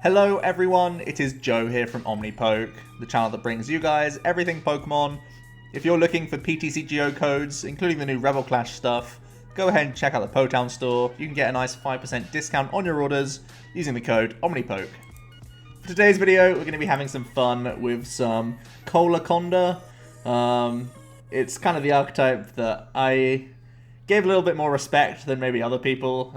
Hello everyone, it is Joe here from OmniPoke, the channel that brings you guys everything Pokemon. If you're looking for PTCGO codes, including the new Rebel Clash stuff, go ahead and check out the Potown store. You can get a nice 5% discount on your orders using the code OmniPoke. For today's video, we're going to be having some fun with some CoalAconda. It's kind of the archetype that I gave a little bit more respect than maybe other people.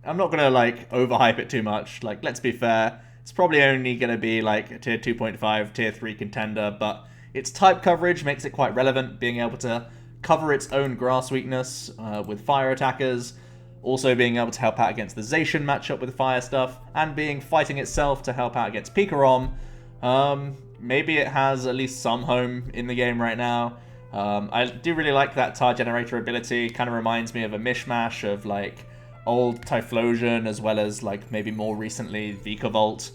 I'm not going to like overhype it too much. Like, let's be fair, it's probably only going to be like a tier 2.5, tier 3 contender, but its type coverage makes it quite relevant, being able to cover its own grass weakness with fire attackers, also being able to help out against the Zacian matchup with fire stuff, and being fighting itself to help out against Pikarom. Maybe it has at least some home in the game right now. I do really like that tar generator ability. Kind of reminds me of a mishmash of like old Typhlosion as well as like maybe more recently Vikavolt.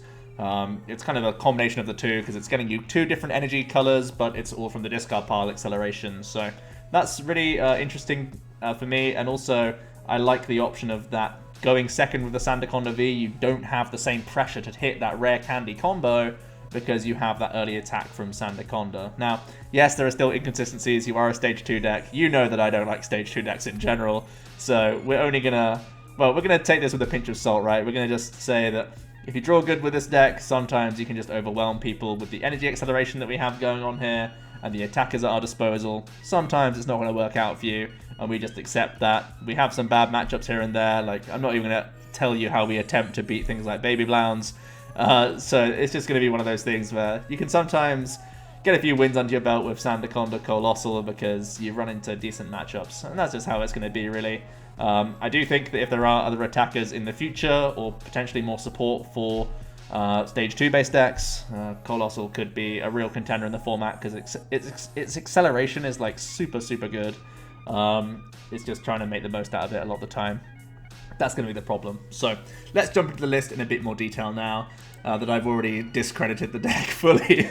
It's kind of a combination of the two because it's getting you two different energy colors, but it's all from the discard pile acceleration. So that's really interesting for me, and also I like the option of that going second with the Sandaconda V. You don't have the same pressure to hit that rare candy combo because you have that early attack from Sandaconda. Now, yes, there are still inconsistencies. You are a stage 2 deck. You know that I don't like stage 2 decks in general, so we're only gonna, well, we're gonna take this with a pinch of salt, right? We're gonna just say that if you draw good with this deck, sometimes you can just overwhelm people with the energy acceleration that we have going on here and the attackers at our disposal. Sometimes it's not going to work out for you, and we just accept that. We have some bad matchups here and there. Like, I'm not even going to tell you how we attempt to beat things like Baby Blounds. So it's just going to be one of those things where you can sometimes get a few wins under your belt with Sandaconda Coalossal because you run into decent matchups, and that's just how it's going to be, really. I do think that if there are other attackers in the future, or potentially more support for stage 2 based decks, Coalossal could be a real contender in the format because its acceleration is like super good. It's just trying to make the most out of it a lot of the time. That's going to be the problem. So let's jump into the list in a bit more detail now that I've already discredited the deck fully.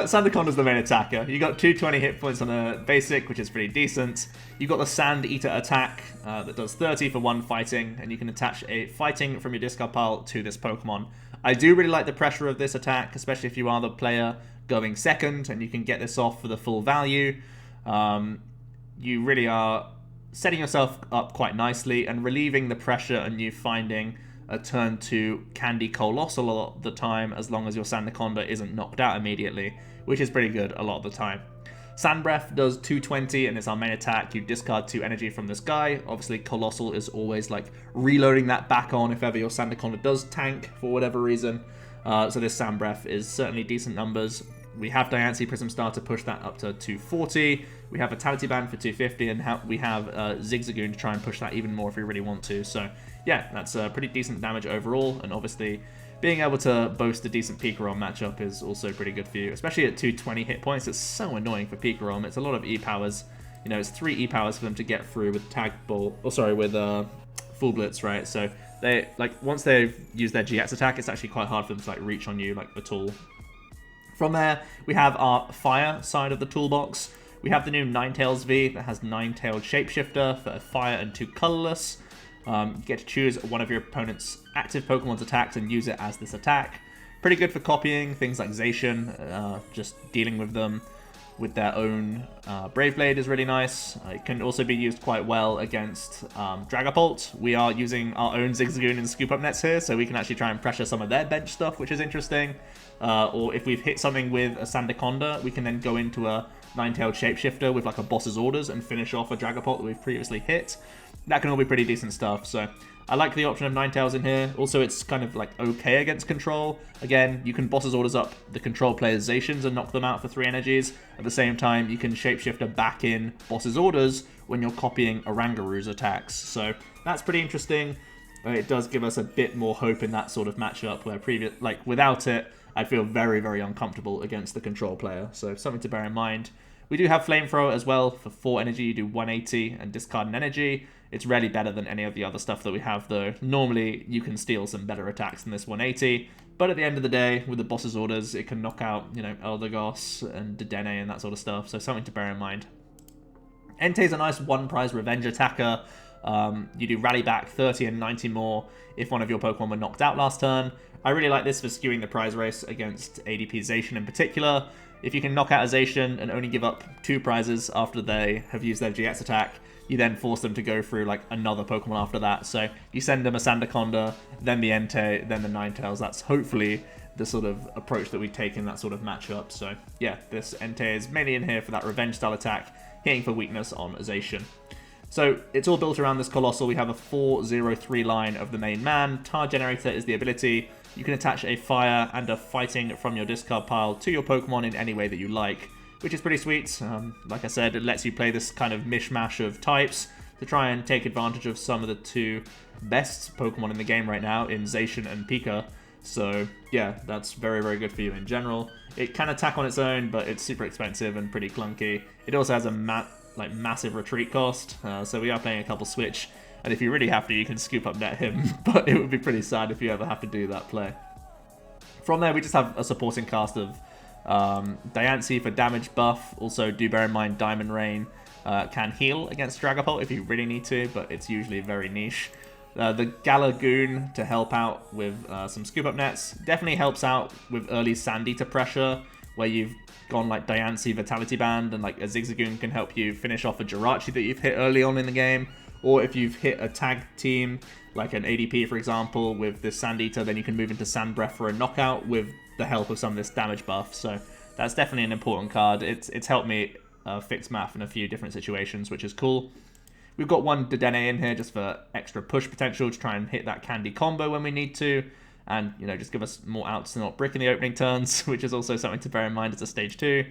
Sandaconda's the main attacker. You got 220 hit points on a basic, which is pretty decent. You've got the Sand Eater attack that does 30 for 1 fighting, and you can attach a fighting from your discard pile to this Pokemon. I do really like the pressure of this attack, especially if you are the player going second and you can get this off for the full value. You really are setting yourself up quite nicely and relieving the pressure and you finding a turn to Candy Coalossal a lot of the time, as long as your Sandaconda isn't knocked out immediately, which is pretty good a lot of the time. Sand Breath does 220 and it's our main attack. You discard 2 energy from this guy. Obviously, Coalossal is always like reloading that back on if ever your Sandaconda does tank for whatever reason. So this Sand Breath is certainly decent numbers. We have Diancie Prism Star to push that up to 240. We have Vitality Band for 250, and we have Zigzagoon to try and push that even more if we really want to. So yeah, that's pretty decent damage overall, and obviously being able to boast a decent Pikarom matchup is also pretty good for you, especially at 220 hit points. It's so annoying for Pikarom. It's a lot of E-powers. You know, it's 3 E-powers for them to get through with Tag Ball, with Full Blitz, right? So they, like, once they've used their GX attack, it's actually quite hard for them to like reach on you like at all. From there, we have our fire side of the toolbox. We have the new Ninetales V that has 9-tailed Shapeshifter for fire and 2 colorless. You get to choose one of your opponent's active Pokemon's attacks and use it as this attack. Pretty good for copying things like Zacian, just dealing with them with their own Brave Blade is really nice. It can also be used quite well against Dragapult. We are using our own Zigzagoon and Scoop Up Nets here, so we can actually try and pressure some of their bench stuff, which is interesting. Or if we've hit something with a Sandaconda, we can then go into a 9-tailed Shapeshifter with like a Boss's Orders and finish off a Dragapult that we've previously hit. That can all be pretty decent stuff, so I like the option of 9-tails in here. Also, it's kind of like okay against control. Again, you can Boss's Orders up the control player's Zacians and knock them out for 3 energies. At the same time, you can Shapeshifter back in Boss's Orders when you're copying Orangaru's attacks. So that's pretty interesting. It does give us a bit more hope in that sort of matchup where without it, I'd feel very uncomfortable against the control player. So something to bear in mind. We do have Flamethrower as well. For 4 energy, you do 180 and discard an energy. It's rarely better than any of the other stuff that we have, though. Normally, you can steal some better attacks than this 180. But at the end of the day, with the Boss's Orders, it can knock out, you know, Eldegoss and Dedenne and that sort of stuff. So something to bear in mind. Entei's a nice 1-prize revenge attacker. You do Rally Back 30 and 90 more if one of your Pokemon were knocked out last turn. I really like this for skewing the prize race against ADP Zacian in particular. If you can knock out a Zacian and only give up 2 prizes after they have used their GX attack, you then force them to go through like another Pokemon after that. So you send them a Sandaconda, then the Entei, then the Ninetales. That's hopefully the sort of approach that we take in that sort of matchup. So yeah, this Entei is mainly in here for that revenge style attack, hitting for weakness on Zacian. So it's all built around this Coalossal. We have a 4-0-3 line of the main man. Tar Generator is the ability. You can attach a fire and a fighting from your discard pile to your Pokemon in any way that you like, which is pretty sweet. Like I said, it lets you play this kind of mishmash of types to try and take advantage of some of the 2 best Pokemon in the game right now in Zacian and Pika. So yeah, that's very, very good for you in general. It can attack on its own, but it's super expensive and pretty clunky. It also has a massive retreat cost, so we are playing a couple Switch, and if you really have to, you can scoop up net him, but it would be pretty sad if you ever have to do that play. From there, we just have a supporting cast of Diancie for damage buff. Also, do bear in mind Diamond Rain can heal against Dragapult if you really need to, but it's usually very niche. The Galarian to help out with some scoop up nets. Definitely helps out with early Sand Eater pressure, where you've gone like Diancie Vitality Band and like a Zigzagoon can help you finish off a Jirachi that you've hit early on in the game. Or if you've hit a tag team, like an ADP for example, with this Sand Eater, then you can move into Sand Breath for a knockout with the help of some of this damage buff. So that's definitely an important card. It's helped me fix math in a few different situations, which is cool. We've got one Dedenne in here just for extra push potential to try and hit that candy combo when we need to. And, you know, just give us more outs to not brick in the opening turns, which is also something to bear in mind as a stage 2.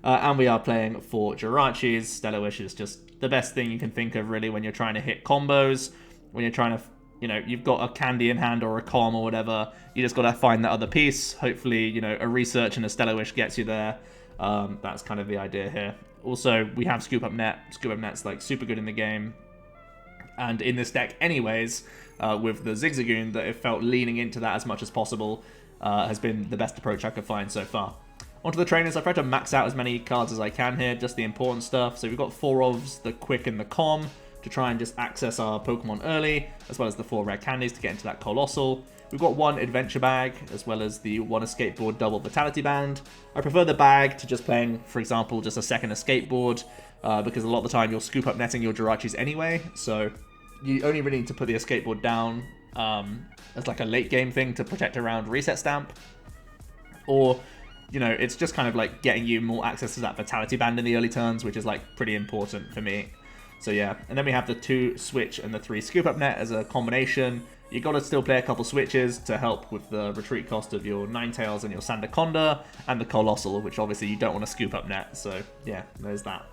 And we are playing for Jirachis. Stellar Wish is just the best thing you can think of, really, when you're trying to hit combos. When you're trying to, you know, you've got a candy in hand or a com or whatever. You just got to find that other piece. Hopefully, you know, a research and a Stellar Wish gets you there. That's kind of the idea here. Also, we have Scoop Up Net. Scoop Up Net's, like, super good in the game. And in this deck anyways, with the Zigzagoon, that it felt leaning into that as much as possible has been the best approach I could find so far. Onto the trainers, I've tried to max out as many cards as I can here, just the important stuff. So we've got 4 ofs, the Quick and the Com, to try and just access our Pokemon early, as well as the 4 Rare Candies to get into that Coalossal. We've got 1 Adventure Bag, as well as the 1 Escape Board double Vitality Band. I prefer the bag to just playing, for example, just a second Escape Board, because a lot of the time you'll scoop up netting your Jirachis anyway, so you only really need to put the Escape Board down as like a late game thing to protect around Reset Stamp. Or, you know, it's just kind of like getting you more access to that Vitality Band in the early turns, which is like pretty important for me. So yeah, and then we have the 2 Switch and the 3 Scoop Up Net as a combination. You got to still play a couple Switches to help with the retreat cost of your Ninetales and your Sandaconda, and the Coalossal, which obviously you don't want to Scoop Up Net, so yeah, there's that.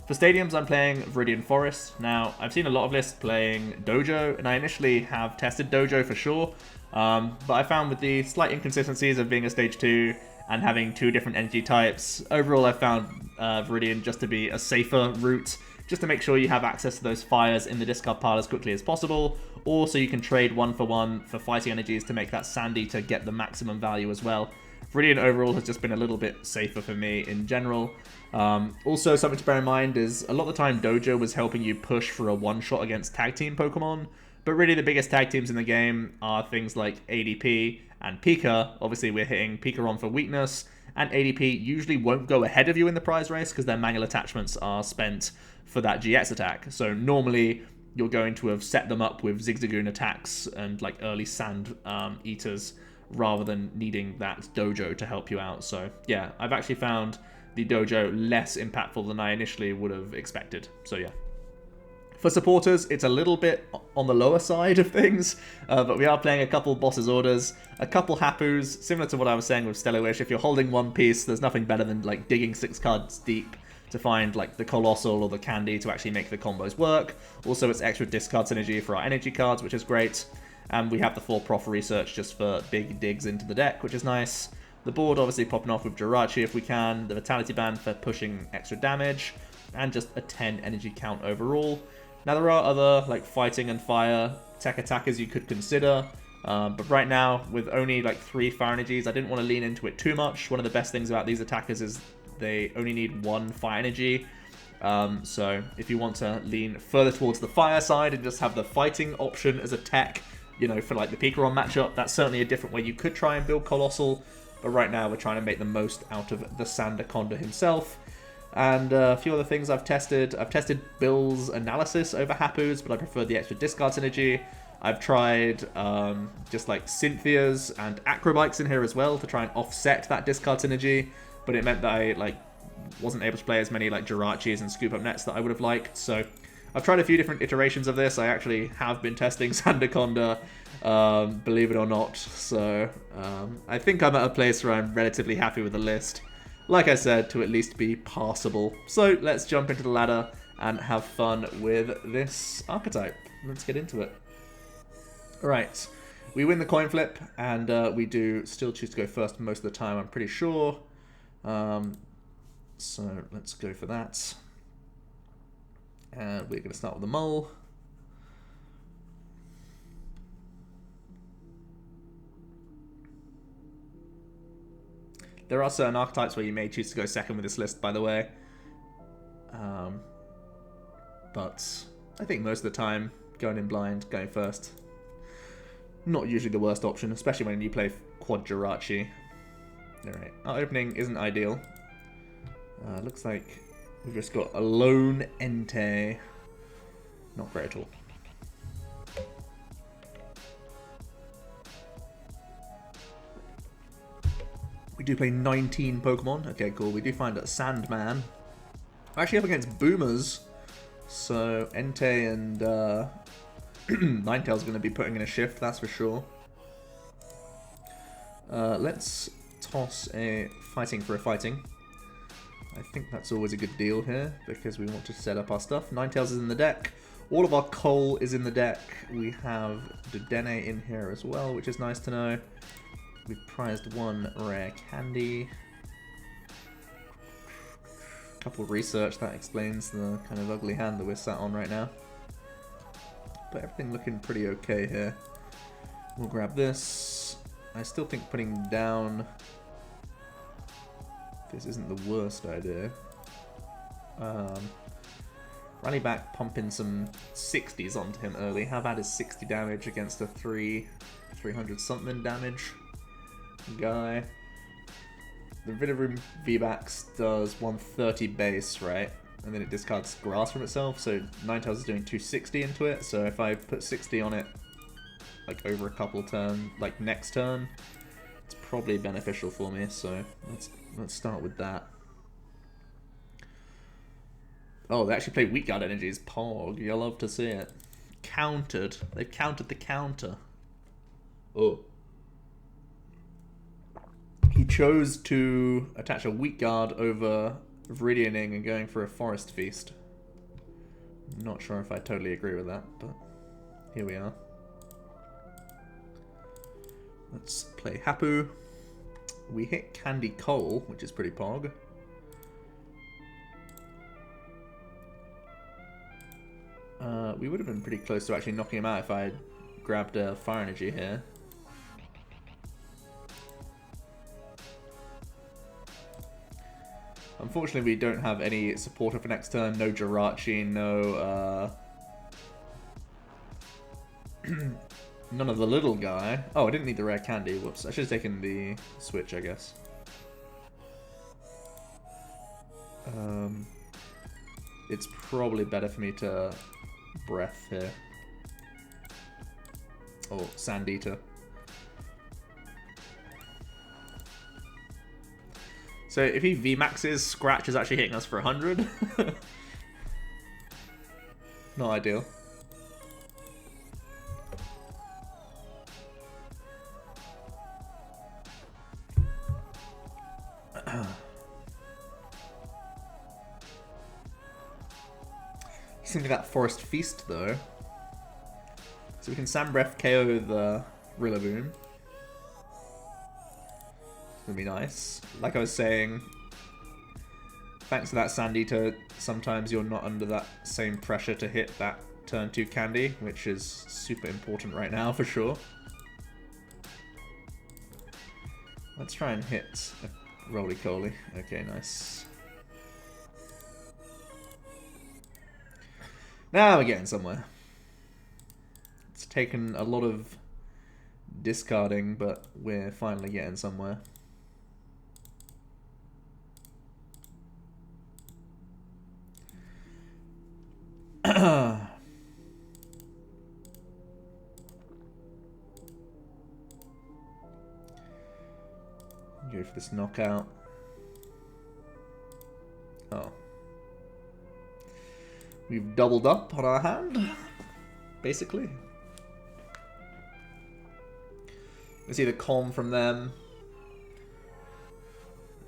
For stadiums, I'm playing Viridian Forest. Now, I've seen a lot of lists playing Dojo, and I initially have tested Dojo for sure, but I found with the slight inconsistencies of being a stage 2 and having 2 different energy types, overall I found Viridian just to be a safer route, just to make sure you have access to those fires in the discard pile as quickly as possible, or so you can trade 1-for-1 for fighting energies to make that Sandy to get the maximum value as well. Viridian overall has just been a little bit safer for me in general. Also, something to bear in mind is a lot of the time Dojo was helping you push for a one-shot against tag team Pokemon, but really the biggest tag teams in the game are things like ADP and Pika. Obviously we're hitting Pika on for weakness, and ADP usually won't go ahead of you in the prize race because their manual attachments are spent for that GX attack. So normally you're going to have set them up with Zigzagoon attacks and like early Sand Eaters rather than needing that Dojo to help you out. So yeah, I've actually found the Dojo less impactful than I initially would have expected. So yeah. For supporters, it's a little bit on the lower side of things, but we are playing a couple Boss's Orders, a couple Hapus, similar to what I was saying with Stellar Wish. If you're holding one piece, there's nothing better than like digging 6 cards deep to find like the Coalossal or the Candy to actually make the combos work. Also, it's extra discard synergy for our energy cards, which is great. And we have the 4 Prof Research just for big digs into the deck, which is nice. The board obviously popping off with Jirachi if we can, the Vitality Band for pushing extra damage, and just a 10 energy count overall. Now there are other like fighting and fire tech attackers you could consider, but right now with only like 3 fire energies, I didn't want to lean into it too much. One of the best things about these attackers is they only need 1 fire energy. So if you want to lean further towards the fire side and just have the fighting option as a tech, you know, for like the Pikarom matchup, that's certainly a different way you could try and build Coalossal. But right now we're trying to make the most out of the Sandaconda himself. And a few other things I've tested. I've tested Bill's analysis over Hapu's, but I prefer the extra discard synergy. I've tried just like Cynthia's and Acrobikes in here as well to try and offset that discard synergy, but it meant that I like wasn't able to play as many like Jirachis and Scoop Up Nets that I would have liked. So I've tried a few different iterations of this. I actually have been testing Sandaconda, believe it or not. So I think I'm at a place where I'm relatively happy with the list. Like I said, to at least be passable. So let's jump into the ladder and have fun with this archetype. Let's get into it. Alright, we win the coin flip, and we do still choose to go first most of the time, I'm pretty sure. So let's go for that. And we're going to start with the mole. There are certain archetypes where you may choose to go second with this list, by the way. But I think most of the time, going in blind, going first, not usually the worst option, especially when you play quad Jirachi. Alright, our opening isn't ideal. Looks like we've just got a lone Entei. Not great at all. We do play 19 Pokemon. Okay, cool. We do find a Sandman. We're actually up against Boomers. So Entei and Ninetales going to be putting in a shift, that's for sure. Let's toss a fighting for a fighting. I think that's always a good deal here, because we want to set up our stuff. Ninetales is in the deck. All of our coal is in the deck. We have Dedenne in here as well, which is nice to know. We've prized one Rare Candy. Couple research, that explains the kind of ugly hand that we're sat on right now. But everything looking pretty okay here. We'll grab this. I still think putting down this isn't the worst idea. Rally back, pump in some 60s onto him early. How bad is 60 damage against a 300 something damage guy? The Viridian VMAX does 130 base, right? And then it discards grass from itself, so Ninetales is doing 260 into it, so if I put 60 on it, like over a couple turns, like next turn, it's probably beneficial for me, so let's start with that. Oh, they actually play Weak Guard Energies. Pog, you'll love to see it. Countered. They've countered the counter. Oh. He chose to attach a Weak Guard over Viridianing and going for a Forest Feast. Not sure if I totally agree with that, but here we are. Let's play Hapu. We hit Candy Coal, which is pretty pog. We would have been pretty close to actually knocking him out if I had grabbed a Fire Energy here. Unfortunately, we don't have any supporter for next turn. No Jirachi, no... none of the little guy. Oh, I didn't need the Rare Candy. Whoops. I should have taken the Switch, I guess. It's probably better for me to Breath here. Or Sand Eater. So if he VMAXes, Scratch is actually hitting us for 100. Not ideal. Just think of that Forest Feast though. So we can Sand Breath KO the Rillaboom. It's gonna be nice. Like I was saying, thanks to that Sand Eater, sometimes you're not under that same pressure to hit that turn 2 candy, which is super important right now for sure. Let's try and hit a Rolycoly. Okay, nice. Now we're getting somewhere. It's taken a lot of discarding, but we're finally getting somewhere. Go for this knockout. Oh. We've doubled up on our hand, basically. We see the Calm from them.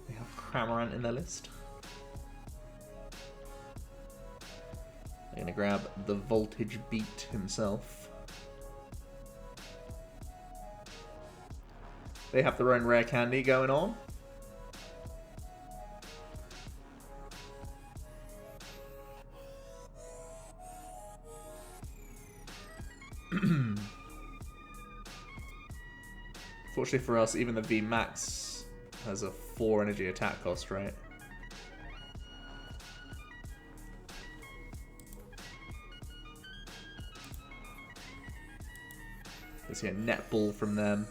They have Cramorant in their list. They're gonna grab the Voltage Beat himself. They have their own Rare Candy going on. Fortunately for us, even the V Max has a 4 energy attack cost, right? Let's see a Netball from them.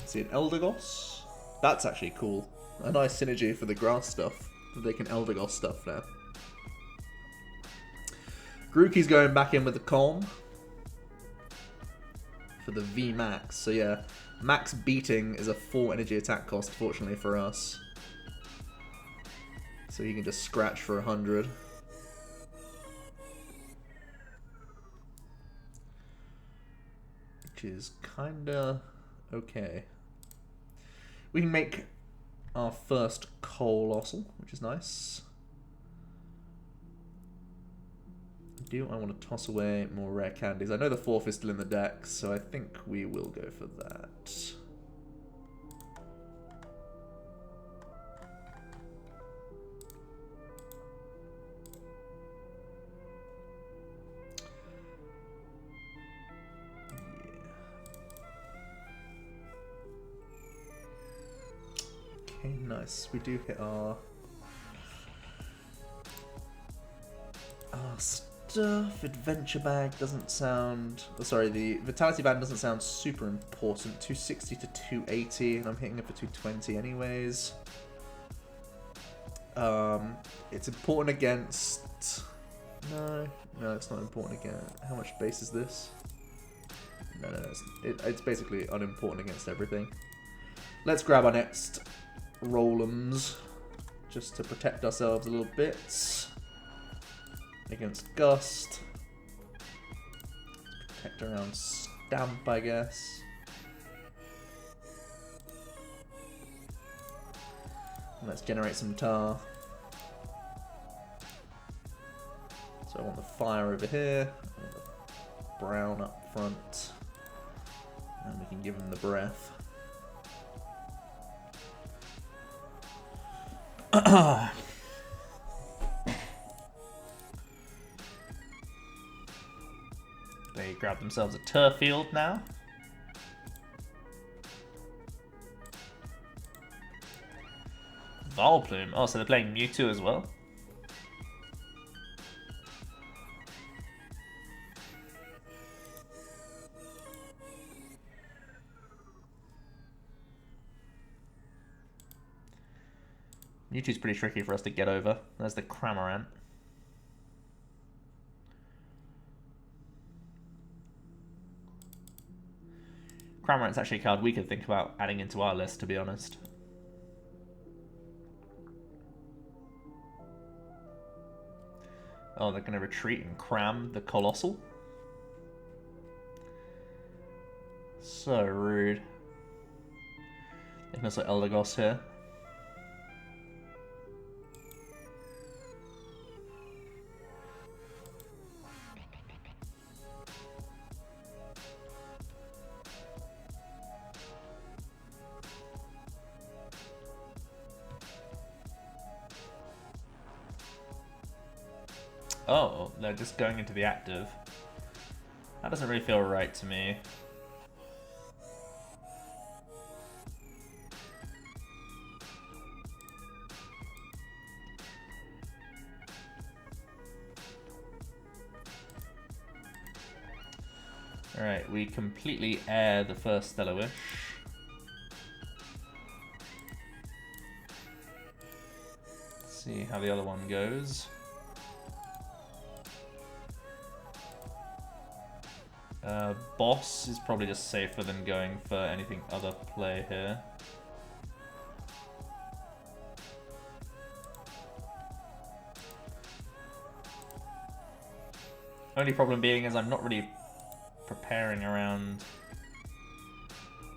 See an Eldegoss. That's actually cool. A nice synergy for the grass stuff. That they can Eldegoss stuff now. Grookey's going back in with the Calm. For the V Max. So yeah, max beating is a 4 energy attack cost, fortunately for us. So he can just scratch for 100. Which is kinda okay. We can make our first Coalossal, which is nice. Do I want to toss away more Rare Candies? I know the 4th is still in the deck, so I think we will go for that. Okay, nice. We do hit our stuff. Adventure Bag doesn't sound... Oh, sorry, the Vitality Band doesn't sound super important. 260 to 280, and I'm hitting it for 220 anyways. It's important against... No, it's not important again. How much base is this? No, it's basically unimportant against everything. Let's grab our next Rollums, just to protect ourselves a little bit against Gust. Protect around Stamp, I guess. And let's generate some tar. So I want the fire over here, I want the brown up front, and we can give him the breath. They grab themselves a turf field now. Volplume. Oh, so they're playing Mewtwo as well. Mewtwo's pretty tricky for us to get over. There's the Cramorant. Cramorant's actually a card we could think about adding into our list, to be honest. Oh, they're going to retreat and cram the Coalossal. So rude. They can also Eldegoss here. Oh, they're just going into the active. That doesn't really feel right to me. Alright, we completely air the first Stellar Wish. Let's see how the other one goes. Boss is probably just safer than going for anything other play here. Only problem being is I'm not really preparing around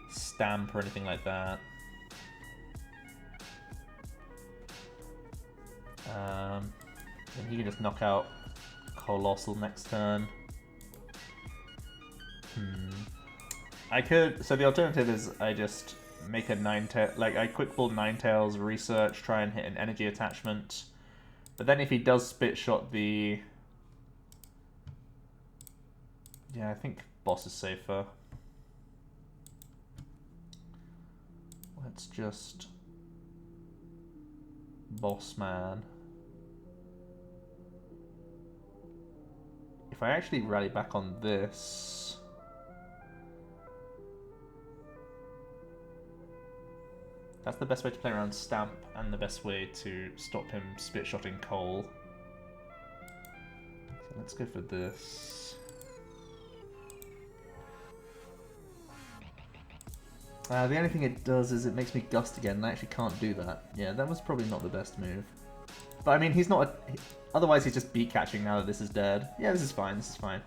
Stamp or anything like that. And he can just knock out Coalossal next turn. I could, so the alternative is I just make a Ninetales, like I quick ball Ninetales, research, try and hit an energy attachment. But then if he does spit shot the... Yeah, I think boss is safer. Let's just... Boss man. If I actually rally back on this... That's the best way to play around Stamp and the best way to stop him spit-shotting Coal. So let's go for this. The only thing it does is it makes me Gust again, and I actually can't do that. Yeah, that was probably not the best move. But I mean, he's not a... Otherwise he's just beat catching now that this is dead. Yeah, this is fine, this is fine.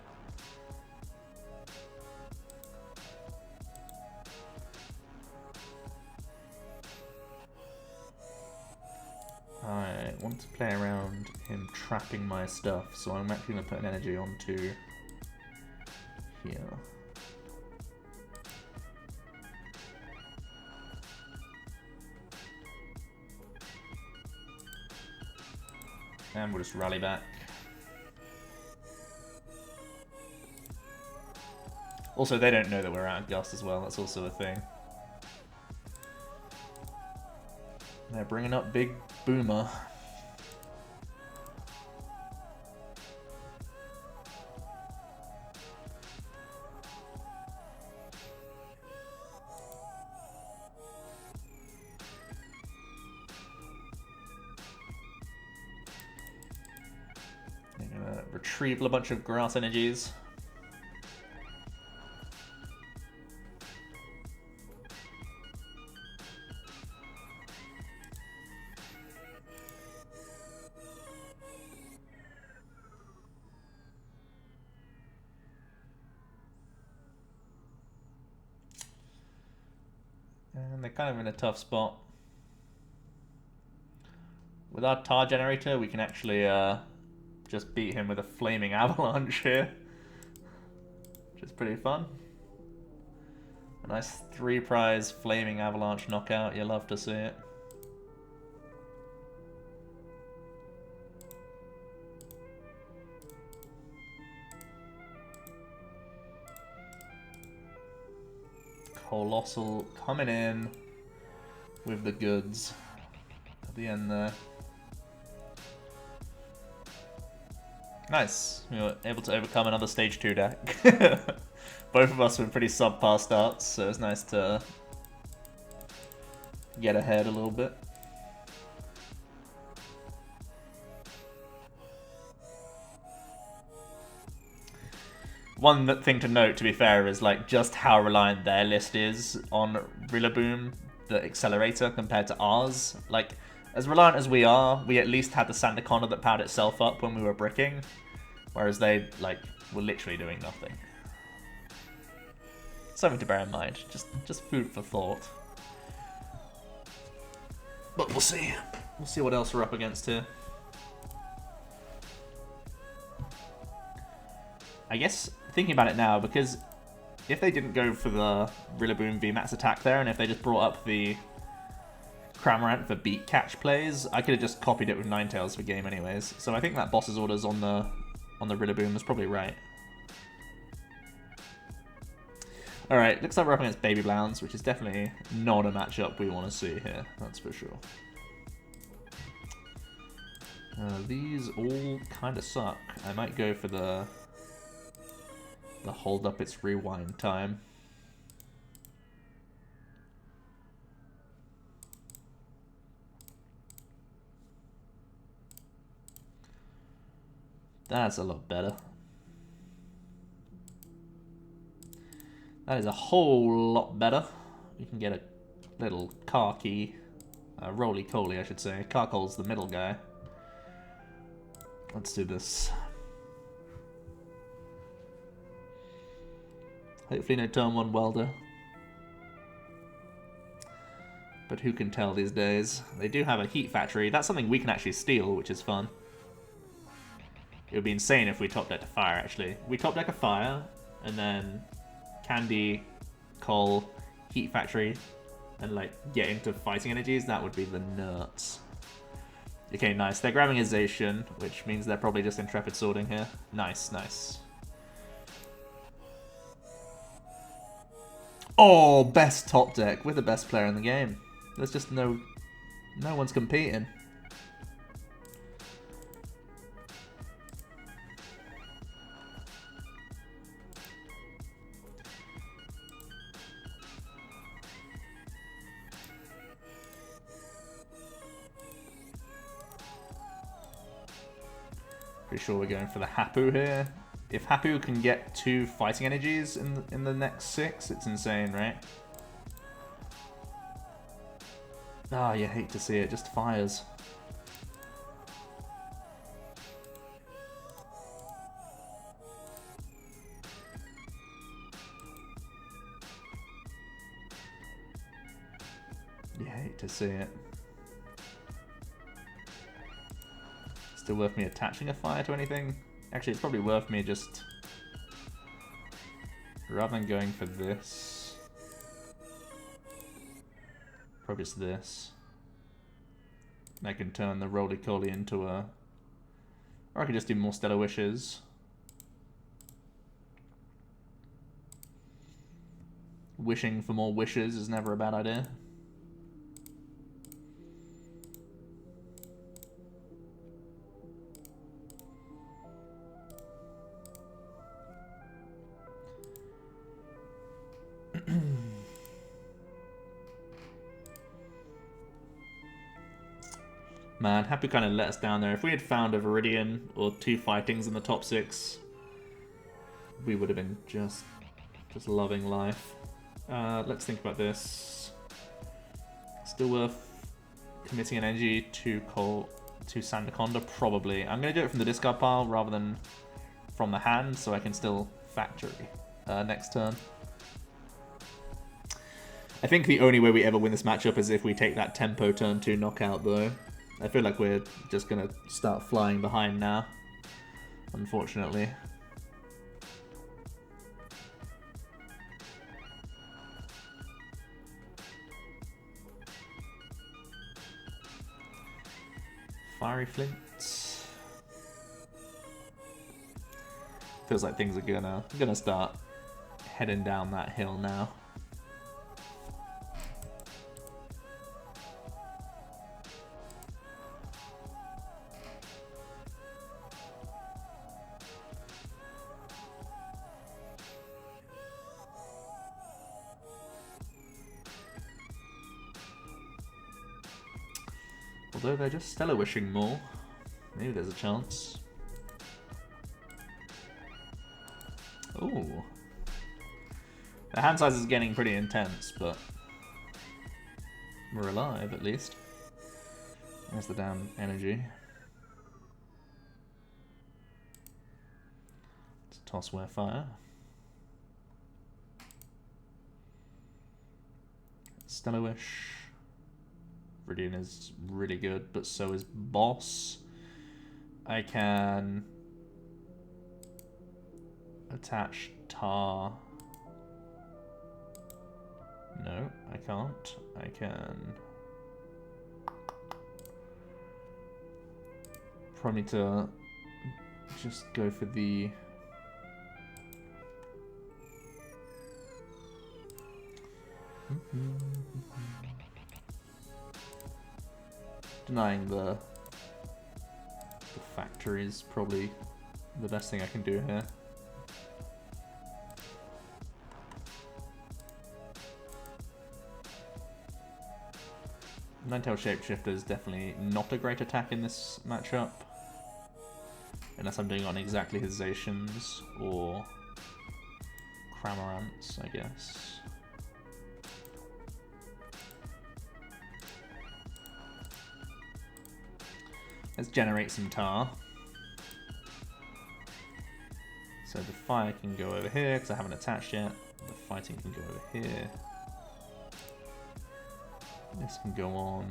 I want to play around him trapping my stuff, so I'm actually going to put an energy onto here. And we'll just rally back. Also, they don't know that we're out of Gust as well, that's also a thing. They're bringing up Big Boomer. They're gonna retrieve a bunch of grass energies. And they're kind of in a tough spot. With our tar generator, we can actually just beat him with a flaming avalanche here, which is pretty fun. A nice 3-prize flaming avalanche knockout, you love to see it. Coalossal coming in with the goods at the end there. Nice. We were able to overcome another stage 2 deck. Both of us were pretty subpar starts, so it's nice to get ahead a little bit. One thing to note, to be fair, is like just how reliant their list is on Rillaboom, the accelerator, compared to ours. Like, as reliant as we are, we at least had the Sandaconda that powered itself up when we were bricking, whereas they like were literally doing nothing. Something to bear in mind, just food for thought. But we'll see. We'll see what else we're up against here. I guess, thinking about it now, because if they didn't go for the Rillaboom VMAX attack there, and if they just brought up the Cramorant for beat catch plays, I could have just copied it with Ninetales for game anyways. So I think that boss's orders on the Rillaboom was probably right. Alright, looks like we're up against Baby Blounds, which is definitely not a matchup we want to see here, that's for sure. These all kind of suck. I might go for the hold up its rewind time. That's a lot better. That is a whole lot better. You can get a little Karki, Rolycoly I should say. Karkol's the middle guy. Let's do this. Hopefully no turn 1 welder. But who can tell these days? They do have a heat factory. That's something we can actually steal, which is fun. It would be insane if we top decked a fire, actually. We top deck a fire, and then Candy, Coal, Heat Factory, and like get into fighting energies. That would be the nuts. Okay, nice. They're grabbing a Zacian, which means they're probably just Intrepid Swording here. Nice, nice. Oh, best top deck. We're the best player in the game. There's just no one's competing. Pretty sure we're going for the Hapu here. If Hapu can get 2 fighting energies in the next 6, it's insane, right? Ah, you hate to see it, just fires. You hate to see it. Still worth me attaching a fire to anything? Actually, it's probably worth me just... rather than going for this... probably just this. I can turn the Rolycoly into a... or I could just do more Stellar Wishes. Wishing for more wishes is never a bad idea. Man, Happy kind of let us down there. If we had found a Viridian or 2 fightings in the top 6, we would have been just loving life. Let's think about this. Still worth committing an energy to Sandaconda? Probably. I'm going to do it from the discard pile rather than from the hand, so I can still factory next turn. I think the only way we ever win this matchup is if we take that tempo turn 2 knockout, though. I feel like we're just going to start flying behind now, unfortunately. Fiery Flint. Feels like things are gonna start heading down that hill now. Although they're just Stellar Wishing more. Maybe there's a chance. Ooh. The hand size is getting pretty intense, but we're alive at least. There's the damn energy. Let's toss Wear Fire. Stellar Wish. Viridian is really good, but so is Boss. I can attach Tar. No, I can't. I can probably need to just go for the Denying the factory is probably the best thing I can do here. Ninetales Shapeshifter is definitely not a great attack in this matchup. Unless I'm doing on exactly his Zacians or Cramorants, I guess. Let's generate some tar. So the fire can go over here because I haven't attached yet. The fighting can go over here. This can go on.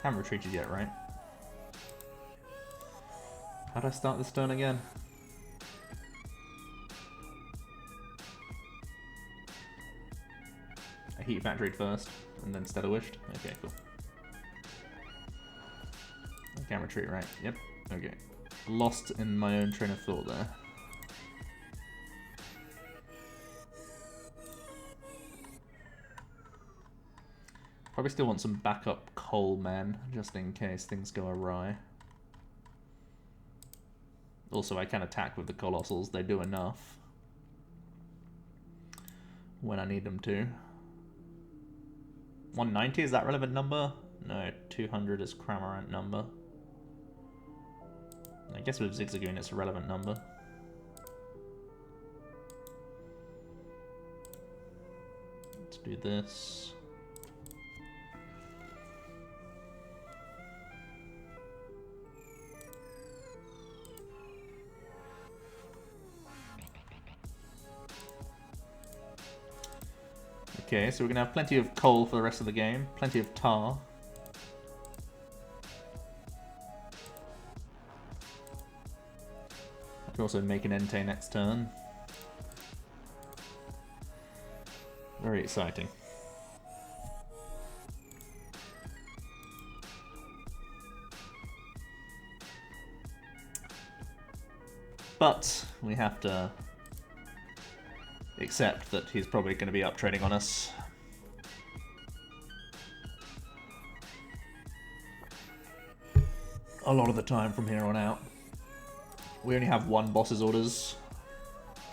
Haven't retreated yet, right? How do I start this turn again? I heat factoried first, and then Stellar Wished? Okay, cool. I can't retreat, right? Yep, okay. Lost in my own train of thought there. Probably still want some backup coal men, just in case things go awry. Also, I can attack with the Coalossals, they do enough when I need them to. 190, is that relevant number? No, 200 is Cramorant number. I guess with Zigzagoon it's a relevant number. Let's do this. Okay, so we're going to have plenty of coal for the rest of the game, plenty of tar. I can also make an Entei next turn. Very exciting. But we have to accept that he's probably going to be up trading on us. A lot of the time from here on out. We only have one boss's orders.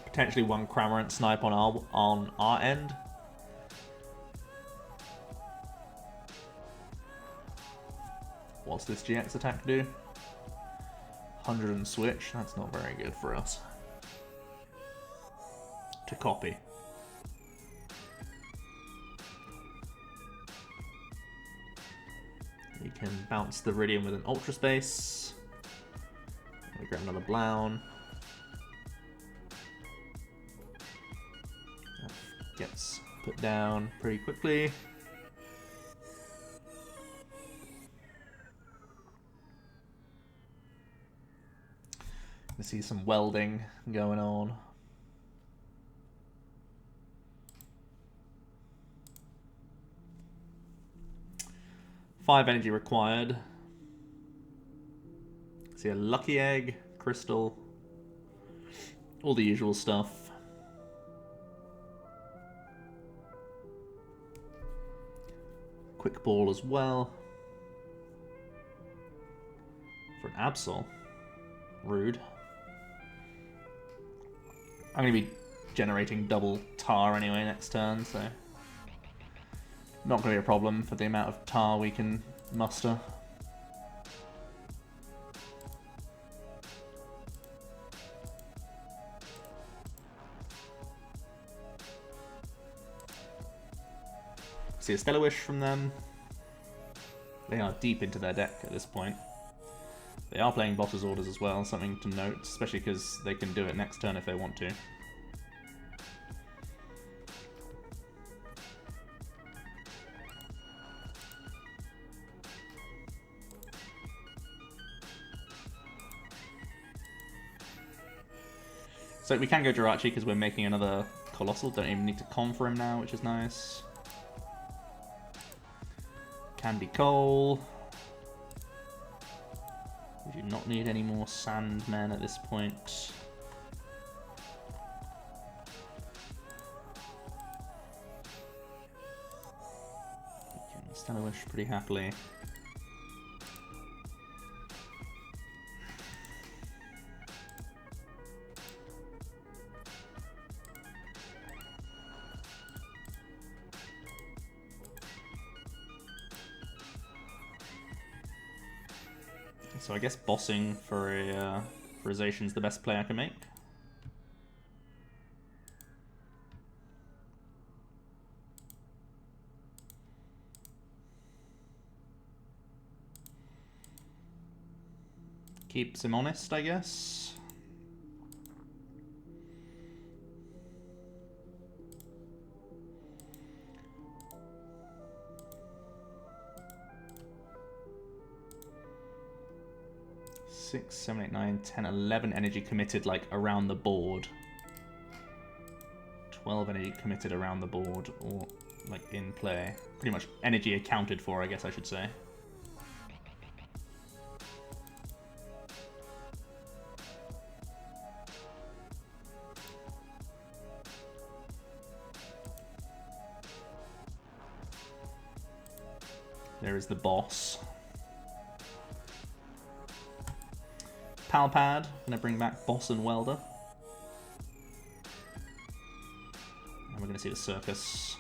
Potentially one Cramorant snipe on our end. What's this GX attack do? 100 and switch, that's not very good for us. To copy. You can bounce the Viridian with an Ultra Space. We grab another Blown. That gets put down pretty quickly. You see some welding going on. Five energy required. See a lucky egg, crystal, all the usual stuff. Quick ball as well. For an Absol. Rude. I'm going to be generating double tar anyway next turn, so not going to be a problem for the amount of tar we can muster. See a Stellar Wish from them. They are deep into their deck at this point. They are playing Boss's Orders as well, something to note, especially because they can do it next turn if they want to. So we can go Jirachi because we're making another Coalossal. Don't even need to con for him now, which is nice. Candy Coal. We do not need any more Sandmen at this point. We can Stanowish pretty happily. So I guess bossing for a for Zacian is the best play I can make. Keeps him honest, I guess. Six, 7, 8, 9, 10, 11 energy committed like around the board. 12 energy committed around the board, or like in play. Pretty much energy accounted for, I guess I should say. There is the boss. Palpad, gonna bring back Boss and Welder. And we're gonna see the Circus.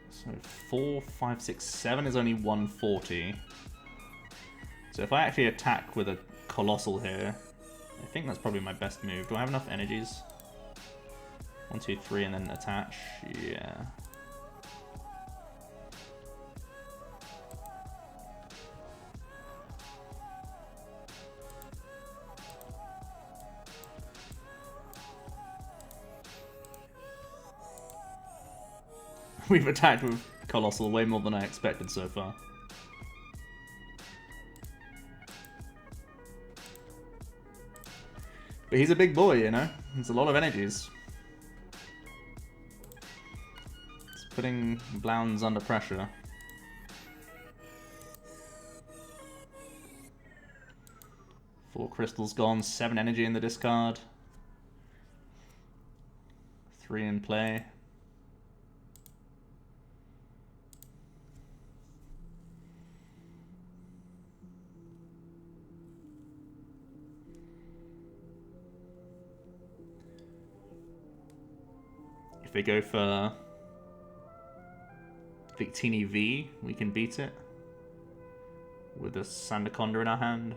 So 4, 5, 6, 7 is only 140. So if I actually attack with a Coalossal here, I think that's probably my best move. Do I have enough energies? 1, 2, 3, and then attach? Yeah. We've attacked with Coalossal way more than I expected so far. But he's a big boy, you know? There's a lot of energies. It's putting Blounds under pressure. Four crystals gone, 7 energy in the discard. 3 in play. If they go for Victini V, we can beat it with a Sandaconda in our hand.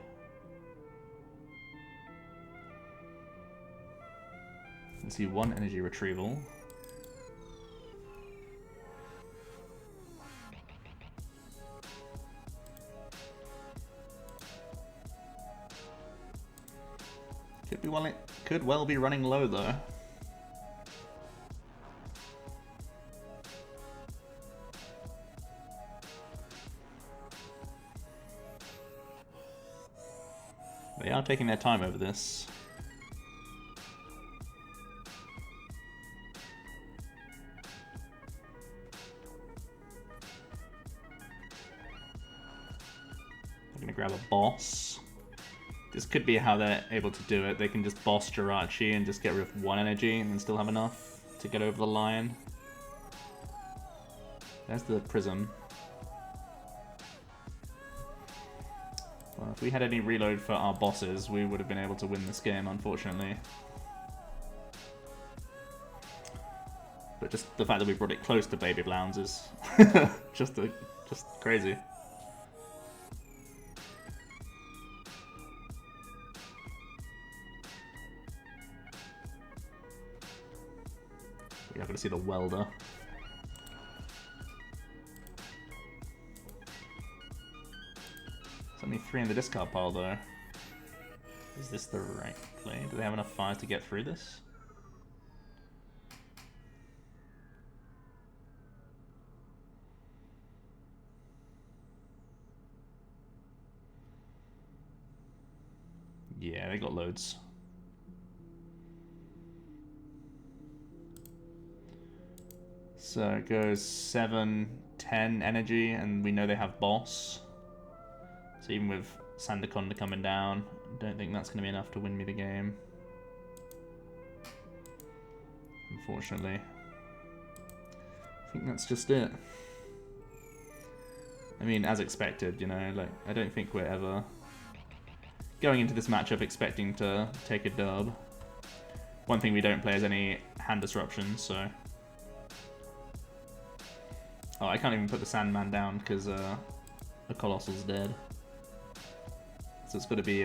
Let's see, 1 energy retrieval. Could well be running low though. They are taking their time over this. I'm gonna grab a boss. This could be how they're able to do it. They can just boss Jirachi and just get rid of 1 energy and then still have enough to get over the line. There's the prism. Well, if we had any reload for our bosses, we would have been able to win this game, unfortunately. But just the fact that we brought it close to Baby Blounds is just crazy. We are going to see the Welder. There's only 3 in the discard pile though. Is this the right play? Do they have enough fires to get through this? Yeah, they got loads. So it goes 7, 10 energy, and we know they have boss. So even with Sandaconda coming down, I don't think that's going to be enough to win me the game. Unfortunately. I think that's just it. I mean, as expected, you know, like, I don't think we're ever going into this matchup expecting to take a dub. One thing we don't play is any hand disruptions, so... Oh, I can't even put the Sandman down because the Coalossal's dead. So it's got to be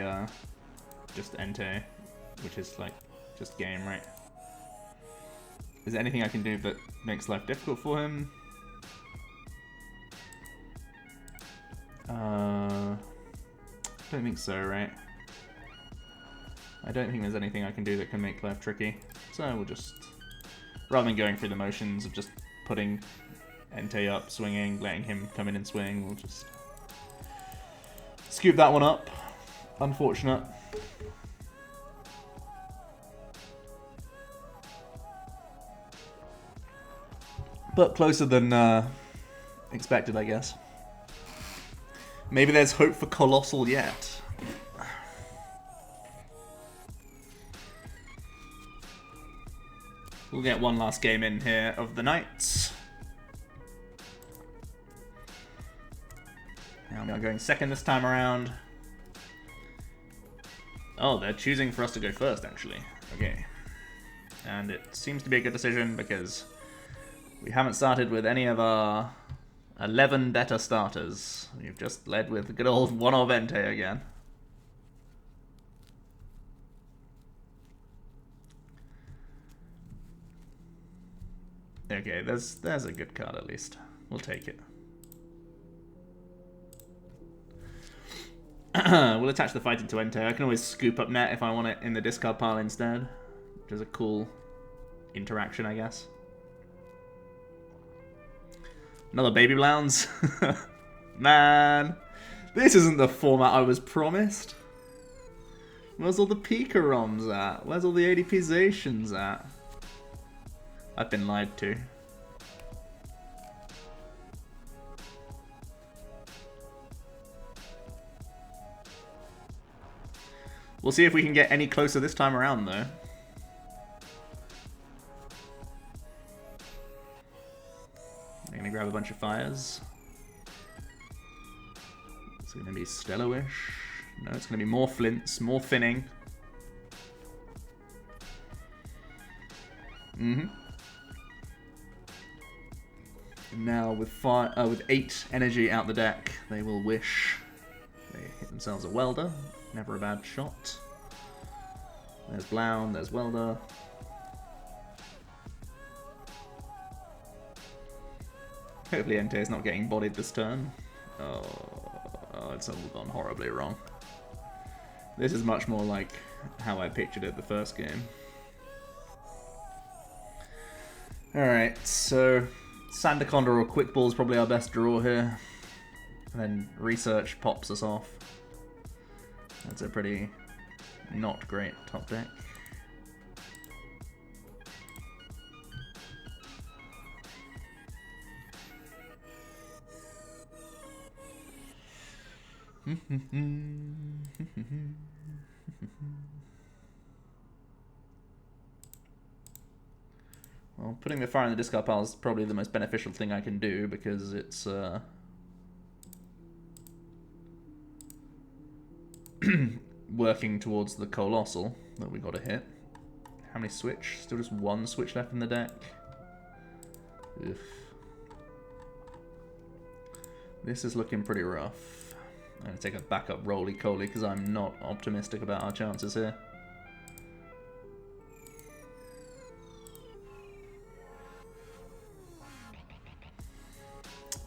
just Entei, which is like just game, right? Is there anything I can do that makes life difficult for him? I don't think so, right? I don't think there's anything I can do that can make life tricky. So we'll just, rather than going through the motions of just putting Entei up, swinging, letting him come in and swing, we'll just scoop that one up. Unfortunate. But closer than expected, I guess. Maybe there's hope for Coalossal yet. We'll get one last game in here of the night. Now we are going second this time around. Oh, they're choosing for us to go first, actually. Okay. And it seems to be a good decision because we haven't started with any of our 11 better starters. We've just led with good old one of Entei again. Okay, there's a good card at least. We'll take it. We'll attach the fighting to Entei. I can always scoop up net if I want it in the discard pile instead. Which is a cool interaction, I guess. Another Baby Blounds? Man, this isn't the format I was promised. Where's all the Pika ROMs at? Where's all the ADP-zations at? I've been lied to. We'll see if we can get any closer this time around, though. I'm gonna grab a bunch of fires. It's gonna be Stellar-Wish. No, it's gonna be more flints, more finning. And now with 8 energy out the deck, they will wish. They hit themselves a welder. Never a bad shot. There's Blound, there's welder. Hopefully Entei is not getting bodied this turn. Oh, it's all gone horribly wrong. This is much more like how I pictured it the first game. Alright, so Sandaconda or Quick Ball is probably our best draw here. And then Research pops us off. That's a pretty not great top deck. Well, putting the fire in the discard pile is probably the most beneficial thing I can do because it's working towards the Coalossal that we got to hit. How many switch? Still just one switch left in the deck. Oof. This is looking pretty rough. I'm going to take a backup Rolycoly because I'm not optimistic about our chances here.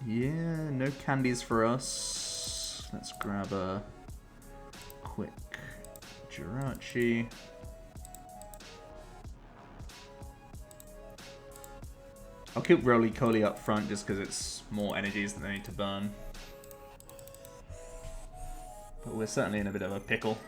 Yeah, no candies for us. Let's grab a quick Jirachi. I'll keep Rolycoly up front just because it's more energies that they need to burn. But we're certainly in a bit of a pickle.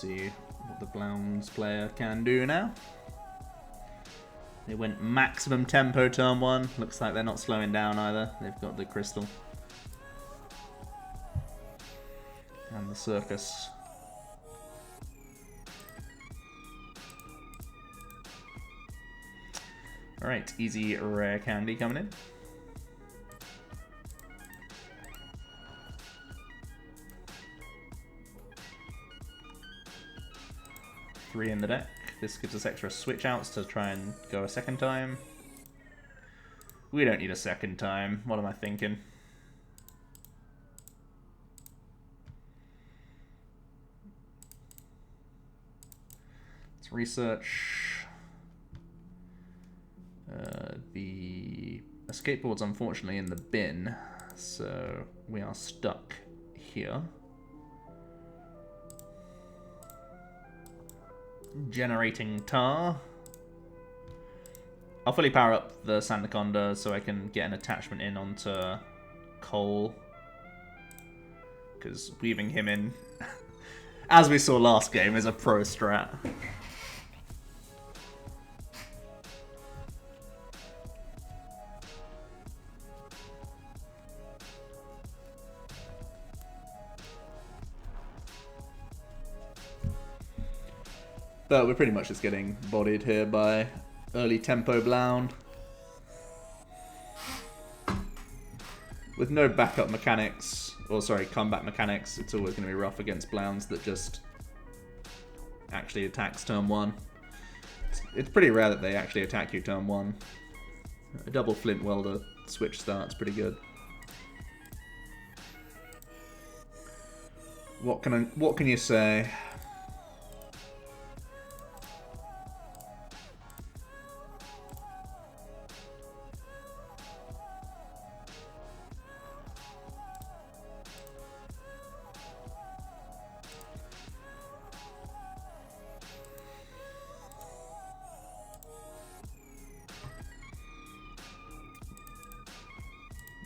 see what the Blounds player can do now. They went maximum tempo turn 1. Looks like they're not slowing down either. They've got the crystal. And the circus. Alright, easy Rare Candy coming in. Three in the deck. This gives us extra switch outs to try and go a second time. We don't need a second time. What am I thinking? Let's research. The escape board's unfortunately in the bin, so we are stuck here. Generating tar. I'll fully power up the Sandaconda so I can get an attachment in onto Coal, because weaving him in, as we saw last game, is a pro strat. But we're pretty much just getting bodied here by early tempo Blound. With no backup mechanics, or sorry, comeback mechanics, it's always going to be rough against Blounds that just actually attacks turn 1. It's pretty rare that they actually attack you turn 1. A double Flint Welder switch start's pretty good. What can you say?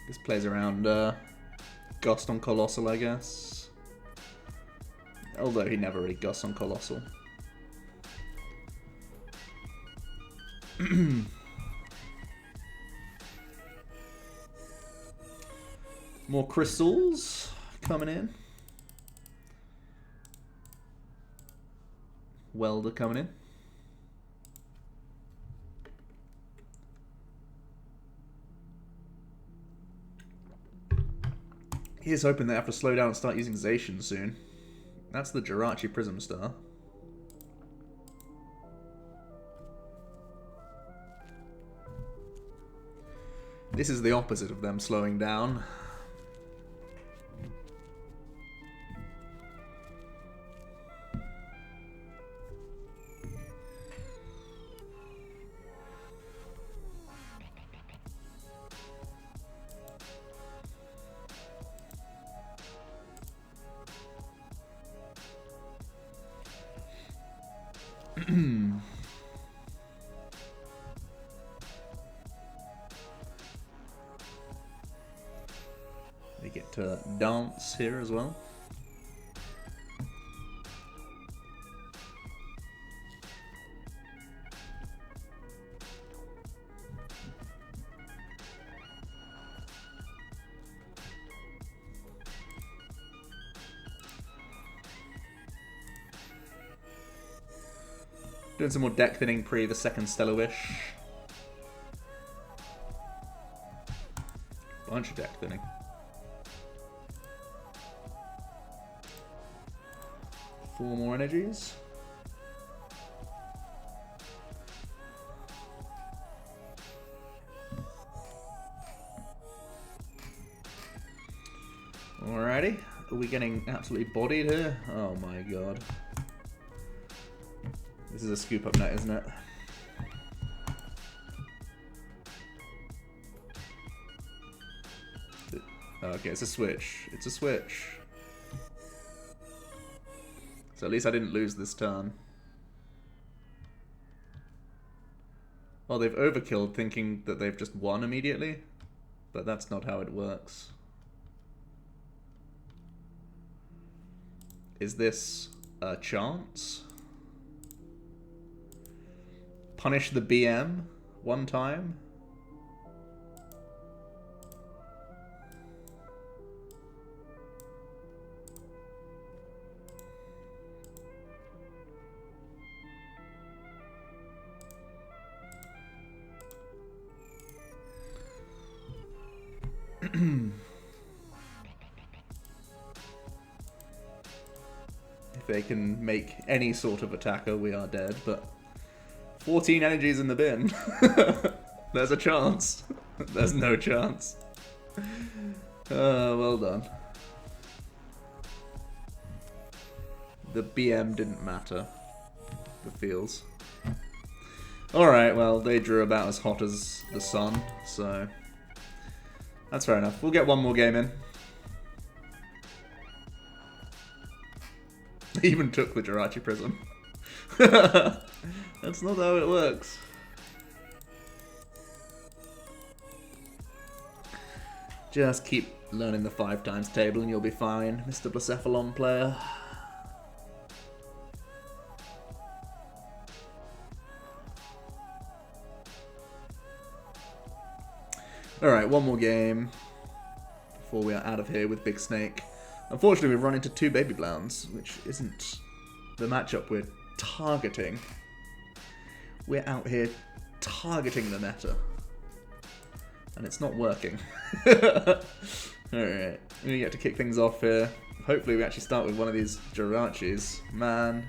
This plays around Gust on Coalossal, I guess. Although he never really Gusts on Coalossal. More crystals coming in. Welder coming in. Here's hoping they have to slow down and start using Zacian soon. That's the Jirachi Prism Star. This is the opposite of them slowing down. They get to dance here as well. Doing some more deck thinning pre the second Stellar Wish. Bunch of deck thinning. Four more energies. Alrighty. Are we getting absolutely bodied here? Oh my god. This is a scoop up net, isn't it? Okay, it's a switch. It's a switch. So at least I didn't lose this turn. Well, they've overkilled thinking that they've just won immediately. But that's not how it works. Is this a chance. Punish the BM one time. If they can make any sort of attacker, we are dead, but 14 energies in the bin. There's a chance. There's no chance. Well done. The BM didn't matter. The feels. Alright, well, they drew about as hot as the sun, so that's fair enough. We'll get one more game in. Even took the Jirachi Prism. That's not how it works. Just keep learning the 5 times table and you'll be fine, Mr. Blacephalon player. Alright, one more game before we are out of here with Big Snake. Unfortunately, we've run into 2 Baby Blounds, which isn't the matchup we're targeting. We're out here targeting the meta. And it's not working. Alright, we get to kick things off here. Hopefully we actually start with one of these Jirachis. Man.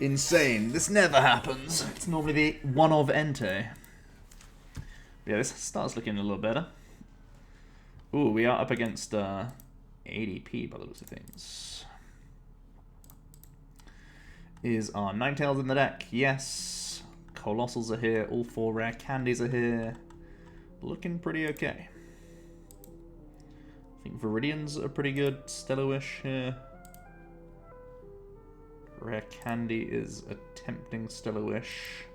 Insane. This never happens. It's normally the one of Entei. Yeah, this starts looking a little better. Ooh, we are up against ADP by the looks of things. Is our Ninetales in the deck? Yes. Coalossals are here. All 4 rare candies are here. Looking pretty okay. I think Viridians are pretty good. Stellar-ish here. Rare candy is attempting Stellar-ish.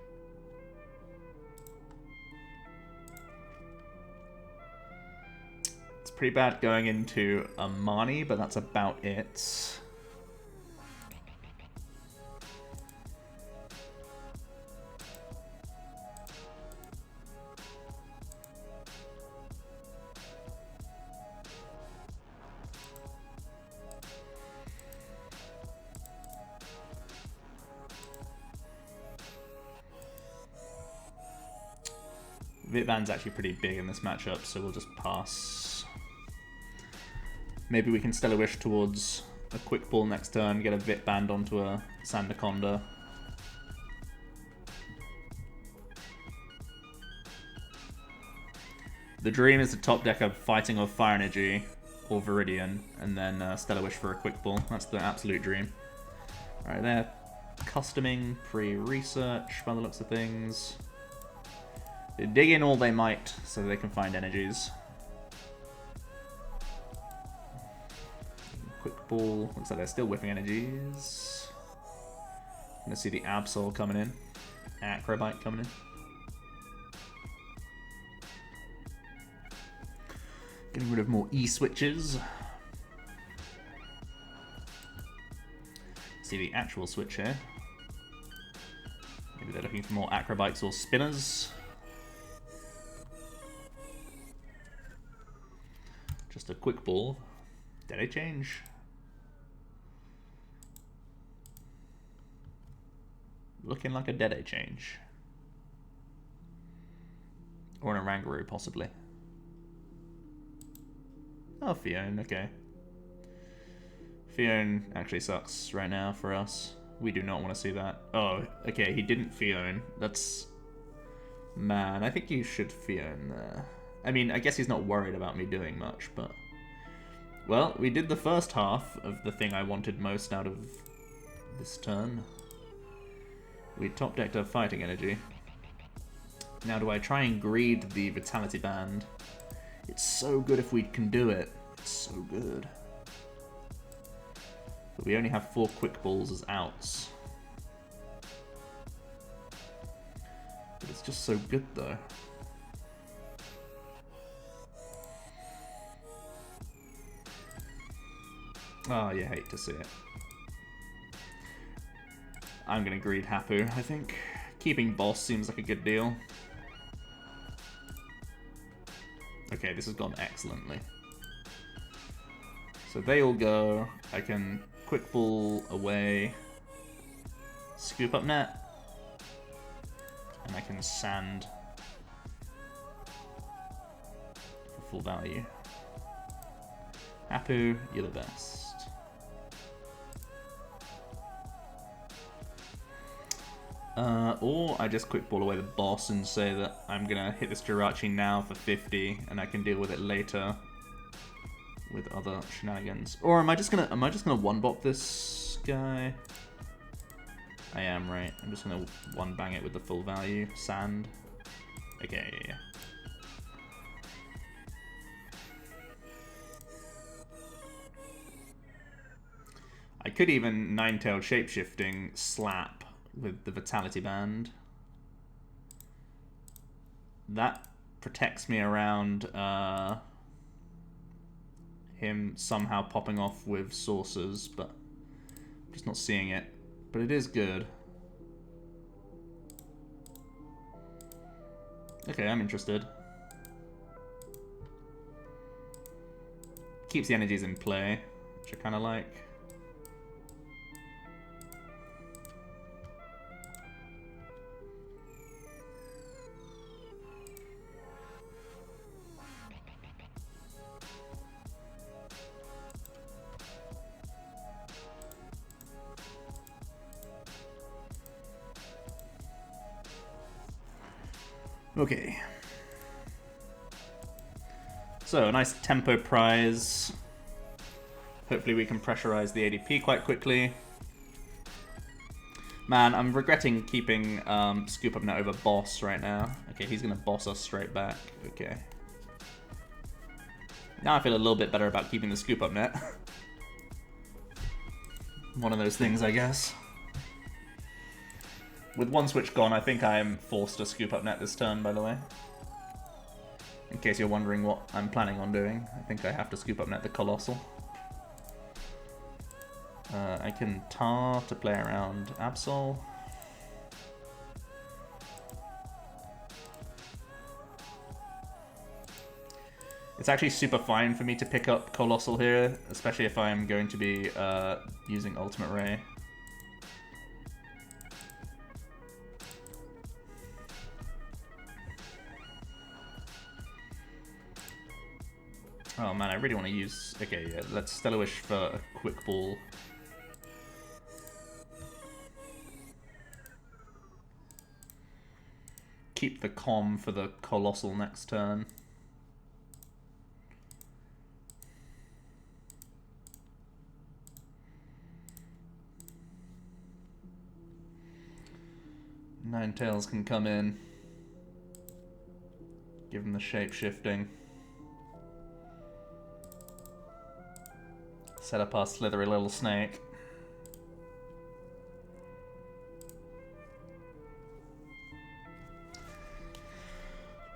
Pretty bad going into Amani, but that's about it. Vitban's actually pretty big in this matchup, so we'll just pass. Maybe we can Stellar Wish towards a Quick Ball next turn, get a Vitband onto a Sandaconda. The dream is to top deck a Fighting or Fire Energy or Viridian, and then Stellar Wish for a Quick Ball. That's the absolute dream. Alright, they're customing pre-research by the looks of things. They dig in all they might so they can find energies. Quick Ball. Looks like they're still whiffing energies. Gonna see the Absol coming in. Acrobite coming in. Getting rid of more E-switches. See the actual switch here. Maybe they're looking for more Acrobites or Spinners. Just a Quick Ball. Did I change? Looking like a Dedenne change. Or an Oranguru, possibly. Oh, Fione, okay. Fione actually sucks right now for us. We do not want to see that. Oh, okay, he didn't Fione. That's... Man, I think you should Fione there. I mean, I guess he's not worried about me doing much, but... Well, we did the first half of the thing I wanted most out of this turn. We top decked a Fighting Energy. Now do I try and greed the Vitality Band? It's so good if we can do it. It's so good. But we only have 4 Quick Balls as outs. But it's just so good though. Oh, you hate to see it. I'm gonna greed Hapu. I think keeping Boss seems like a good deal. Okay, this has gone excellently. So they all go. I can quick ball away, scoop up net, and I can sand for full value. Hapu, you're the best. Or I just quick ball away the boss and say that I'm gonna hit this Jirachi now for 50, and I can deal with it later with other shenanigans. Or am I just gonna one bop this guy? I am, right. I'm just gonna one bang it with the full value sand. Okay, yeah. I could even Ninetales shapeshifting slap with the Vitality Band. That protects me around him somehow popping off with sources, but I'm just not seeing it. But it is good. Okay, I'm interested. Keeps the energies in play, which I kind of like. Okay. So, a nice tempo prize. Hopefully we can pressurize the ADP quite quickly. Man, I'm regretting keeping Scoop Up Net over Boss right now. Okay, he's going to boss us straight back. Okay. Now I feel a little bit better about keeping the Scoop Up Net. One of those things, I guess. With one switch gone, I think I am forced to Scoop Up Net this turn, by the way. In case you're wondering what I'm planning on doing, I think I have to Scoop Up Net the Coalossal. I can tar to play around Absol. It's actually super fine for me to pick up Coalossal here, especially if I'm going to be using Ultimate Ray. Oh man, I really want to use... Okay, yeah, let's Stellar Wish for a quick ball. Keep the comm for the Coalossal next turn. Ninetales can come in. Give him the shape-shifting. Set up our slithery little snake.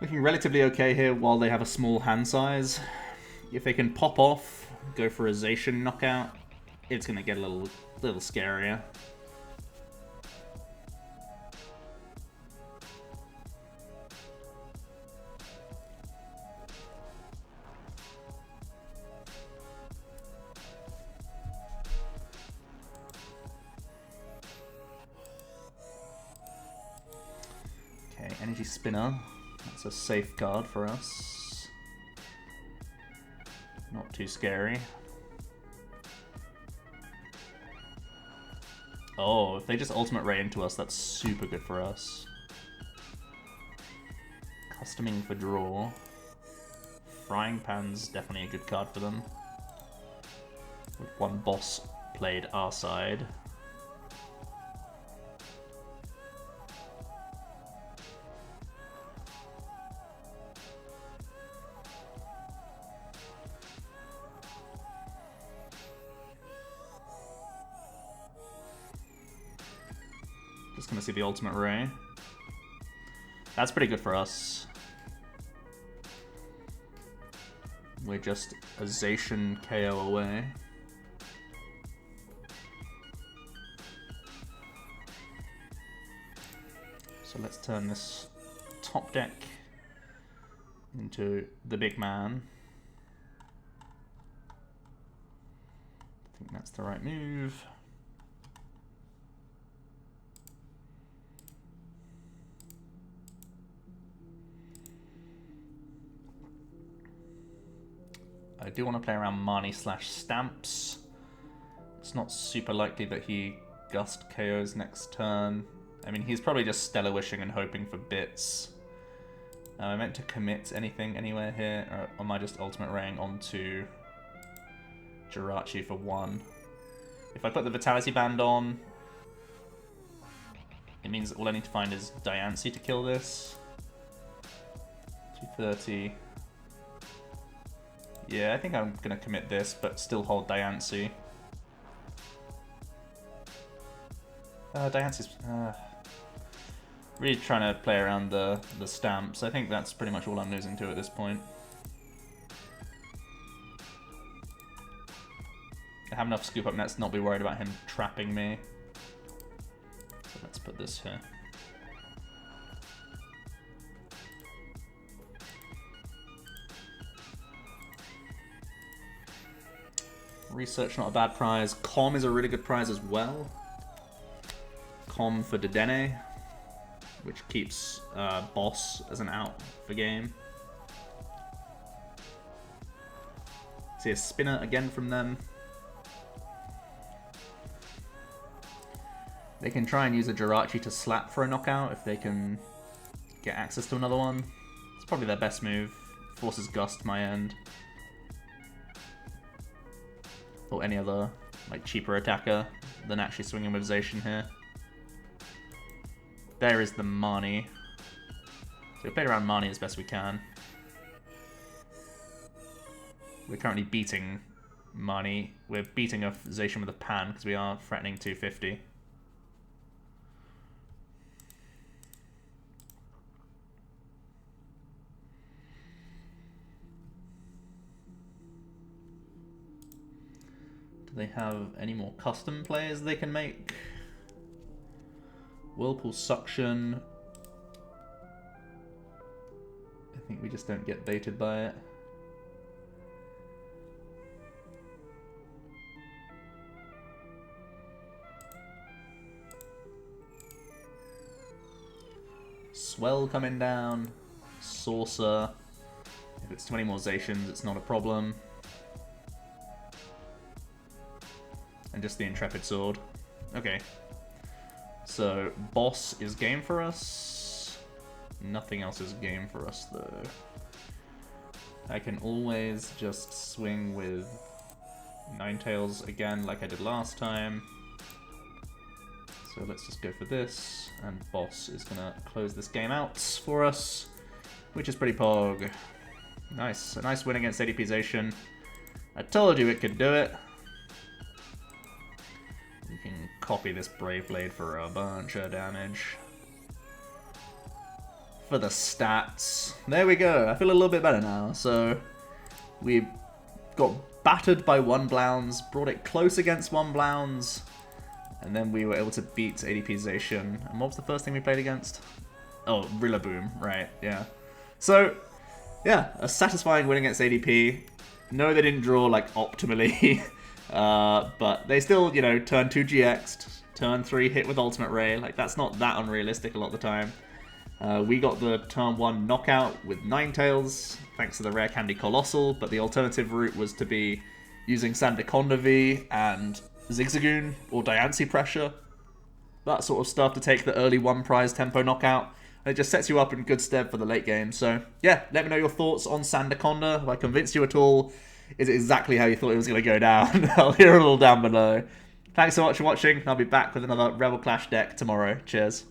Looking relatively okay here while they have a small hand size. If they can pop off, go for a Zacian knockout, it's going to get a little scarier. Okay, Energy Spinner. That's a safeguard for us. Not too scary. Oh, if they just Ultimate Ray into us, that's super good for us. Customing for draw. Frying Pan's definitely a good card for them. With one boss played our side. Just gonna see the Ultimate Ray. That's pretty good for us. We're just a Zacian KO away. So let's turn this top deck into the big man. I think that's the right move. I do want to play around Marnie/Stamps. It's not super likely that he Gust KOs next turn. I mean, he's probably just Stellar Wishing and hoping for bits. Am I meant to commit anything anywhere here, or am I just Ultimate Raying onto Jirachi for 1? If I put the Vitality Band on, it means all I need to find is Diancie to kill this. 230. Yeah, I think I'm going to commit this, but still hold Diancie. Diancie's really trying to play around the stamps. I think that's pretty much all I'm losing to at this point. I have enough scoop up nets to not be worried about him trapping me. So let's put this here. Research, not a bad prize. Com is a really good prize as well. Com for Dedenne, which keeps Boss as an out for game. See a spinner again from them. They can try and use a Jirachi to slap for a knockout if they can get access to another one. It's probably their best move. Forces Gust my end. Or any other like cheaper attacker than actually swinging with Zacian here. There is the Marnie. So we played around Marnie as best we can. We're currently beating Marnie. We're beating a Zacian with a Pan because we are threatening 250. Do they have any more custom players they can make? Whirlpool Suction. I think we just don't get baited by it. Swell coming down. Saucer. If it's 20 more Zacians, it's not a problem. And just the Intrepid Sword. Okay. So, Boss is game for us. Nothing else is game for us, though. I can always just swing with Ninetales again like I did last time. So let's just go for this, and Boss is going to close this game out for us, which is pretty pog. Nice. A nice win against ADP Zacian. I told you it could do it. You can copy this Brave Blade for a bunch of damage. For the stats. There we go. I feel a little bit better now. So we got battered by 1 Blounds, brought it close against 1 Blounds, and then we were able to beat ADP Zacian. And what was the first thing we played against? Oh, Rillaboom, right, yeah. So, yeah, a satisfying win against ADP. No, they didn't draw, like, optimally. But they still, you know, turn 2 GX'd, turn 3 hit with Ultimate Ray. Like, that's not that unrealistic a lot of the time. We got the turn 1 knockout with Ninetales, thanks to the Rare Candy Coalossal, but the alternative route was to be using Sandaconda V and Zigzagoon or Diancie pressure. That sort of stuff to take the early 1 prize tempo knockout. And it just sets you up in good stead for the late game. So, yeah, let me know your thoughts on Sandaconda. Have I convinced you at all? Is it exactly how you thought it was going to go down? I'll hear it all down below. Thanks so much for watching. I'll be back with another Rebel Clash deck tomorrow. Cheers.